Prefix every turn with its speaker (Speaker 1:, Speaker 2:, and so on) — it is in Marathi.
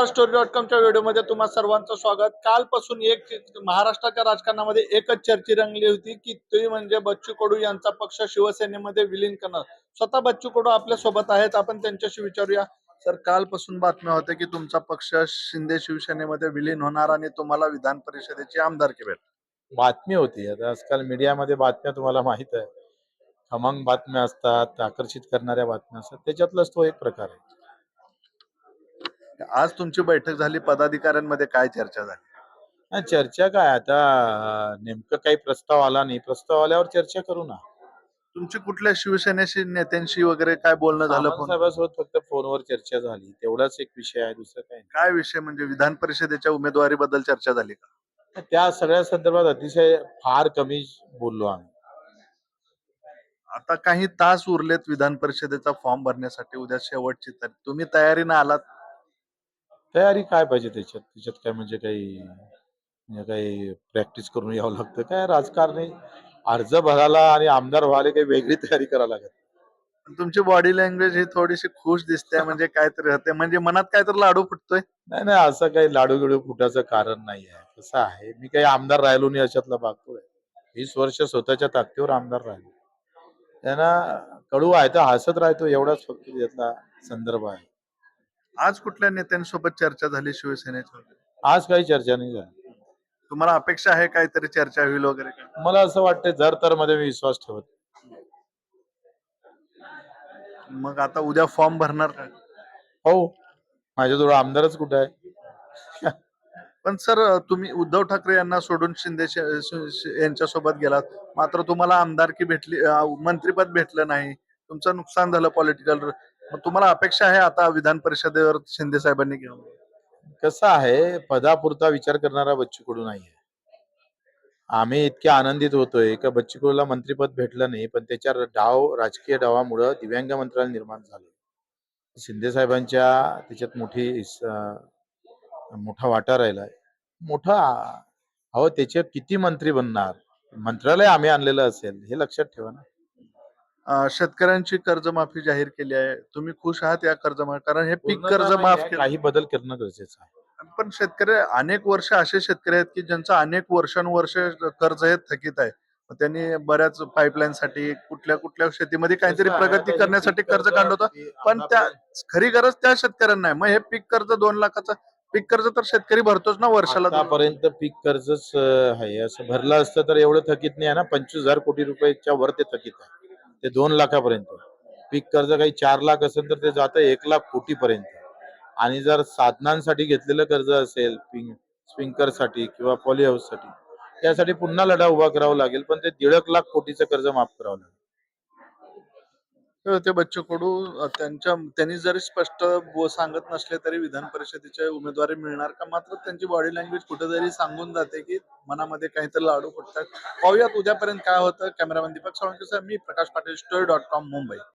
Speaker 1: स्टोरी.कॉमच्या व्हिडिओमध्ये तुम्हा सर्वांचं स्वागत. कालपासून महाराष्ट्राच्या राजकारणामध्ये एकच चर्चा रंगली होती की ती म्हणजे बच्चू कडू यांचा पक्ष शिवसेनेमध्ये विलीन करणार. स्वतः बच्चू कडू आपल्या सोबत आहेत, आपण त्यांच्याशी विचारूया. सर, कालपासून बातम्या होत्या की तुमचा पक्ष शिंदे शिवसेनेमध्ये विलीन होणार आणि तुम्हाला विधान परिषदेची आमदारकी भेटेल.
Speaker 2: बातमी होती. आता आजकाल मीडियामध्ये बातम्या तुम्हाला माहित आहे, खमंग बातम्या असतात, आकर्षित करणाऱ्या बातम्या असतात. त्याच्यातलाच तो एक प्रकार आहे.
Speaker 1: आज तुमची बैठक झाली, पदाधिकाऱ्यांमध्ये काय चर्चा झाली?
Speaker 2: चर्चा काय आता, नेमकं काही प्रस्ताव आला नाही. प्रस्ताव आल्यावर चर्चा करू ना.
Speaker 1: तुमची कुठल्या शिवसेनेशी नेत्यांशी वगैरे काय बोलणं झालं?
Speaker 2: सामंत साहेबांसोबत फक्त फोनवर चर्चा झाली, तेवढाच एक विषय आहे, दुसरं काही
Speaker 1: काय विषय म्हणजे विधान परिषदेच्या उमेदवारीबद्दल चर्चा झाली का?
Speaker 2: नाही. त्या सगळ्या संदर्भात अतिशय फार कमी बोललो आम्ही.
Speaker 1: आता काही तास उरलेत विधान परिषदेचा फॉर्म भरण्यासाठी, उद्या शेवटची तारीख. तुम्ही तयारीने आलात?
Speaker 2: तयारी काय पाहिजे त्याच्यात त्याच्यात काय म्हणजे काही प्रॅक्टिस करून यावं लागतं काय? राजकारणी अर्ज भरायला आणि आमदार व्हायला काही वेगळी तयारी करायला लागत.
Speaker 1: तुमची बॉडी लँग्वेज ही थोडीशी खुश दिसते, म्हणजे काहीतरी होते, म्हणजे मनात काहीतरी लाडू फुटतोय.
Speaker 2: नाही नाही, असं काही लाडू गिडू फुटायचं कारण नाही आहे. कसं आहे, मी काही आमदार राहिलो नाही अशातला भाग थोडा आहे. 20 वर्ष स्वतःच्या ताकदीवर आमदार राहिलो. त्यांना कडू आहे तर हसत राहतो, एवढाच फक्त त्यातला संदर्भ आहे.
Speaker 1: आज कुठल्या नेत्यांसोबत चर्चा झाली शिवसेनेच्या?
Speaker 2: आज काही चर्चा नाही झाली.
Speaker 1: तुम्हाला अपेक्षा आहे काहीतरी चर्चा होईल वगैरे काय?
Speaker 2: मला असं वाटतं जर तर मध्ये मी विश्वास ठेवत.
Speaker 1: मग आता उद्या फॉर्म भरणार का?
Speaker 2: हो, माझ्याजवळ आमदारच कुठे आहे?
Speaker 1: पण सर, तुम्ही उद्धव ठाकरे यांना सोडून यांच्या सोबत गेलात, मात्र तुम्हाला आमदारकी भेटली, मंत्रीपद भेटलं नाही, तुमचं नुकसान झालं पॉलिटिकल. मग तुम्हाला अपेक्षा आहे आता विधान परिषदेवर शिंदे साहेबांनी घेऊन?
Speaker 2: कसं आहे, पदापुरता विचार करणारा बच्चू कडू नाहीये. आम्ही इतके आनंदित होतोय का बच्चू कडूला मंत्रिपद भेटलं नाही, पण त्याच्या राजकीय डावामुळे दिव्यांग मंत्रालय निर्माण झालं. शिंदे साहेबांच्या त्याच्यात मोठा वाटा राहिलाय. मोठा अहो, त्याचे किती मंत्री बनणार? मंत्रालय आम्ही आणलेलं असेल, हे लक्षात ठेवा ना.
Speaker 1: शेतकऱ्यांची कर्जमाफी जाहीर केली आहे, तुम्ही खुश आहात या कर्जमाफी? कारण हे पीक
Speaker 2: पूर्णतः
Speaker 1: कर्ज
Speaker 2: नाही
Speaker 1: माफ
Speaker 2: आहे,
Speaker 1: केलं.
Speaker 2: काही बदल करणं गरजेचं आहे.
Speaker 1: पण शेतकरी अनेक वर्ष असे शेतकरी आहेत की ज्यांचं अनेक वर्षानुवर्ष कर्ज हे थकीत आहे. मग त्यांनी बऱ्याच पाईपलाईन साठी, कुठल्या कुठल्या शेतीमध्ये काहीतरी
Speaker 2: कसं आहे,
Speaker 1: प्रगती
Speaker 2: आता हे
Speaker 1: करण्यासाठी
Speaker 2: पीक
Speaker 1: कर्ज काढलं होतं.
Speaker 2: किती
Speaker 1: पण त्या
Speaker 2: आतापर्यंत
Speaker 1: खरी गरज त्या शेतकऱ्यांना आहे. मग हे पीक कर्ज 2 लाखाचं पीक कर्ज तर शेतकरी भरतोच ना वर्षाला.
Speaker 2: आतापर्यंत पीक कर्जच आहे. असं भरलं असतं तर एवढं थकीत नाही आहे ना. 25,000 कोटी रुपयाच्या वर ते थकीत आहे. ते 2 लाखापर्यंत. पीक कर्ज काही 4 लाख असेल तर ते जातं 1 लाख कोटी पर्यंत. आणि जर साधनांसाठी घेतलेलं कर्ज असेल, स्प्रिंकलर साठी किंवा पॉली हाऊस साठी, त्यासाठी पुन्हा लढा उभा करावा लागेल, पण ते 1.5 लाख कोटीचं कर्ज माफ करावं लागेल.
Speaker 1: ते बच्चू कडू त्यांनी जरी स्पष्ट सांगत नसले तरी विधान परिषदेचे उमेदवारी मिळणार का? मात्र त्यांची बॉडी लँग्वेज कुठेतरी सांगून जाते की मनामध्ये काहीतरी लाडू फुटतात. पाहूयात उद्यापर्यंत काय होतं. कॅमेरामॅन दीपक साळुंके, मी प्रकाश पाटील, स्टोरी.com, मुंबई.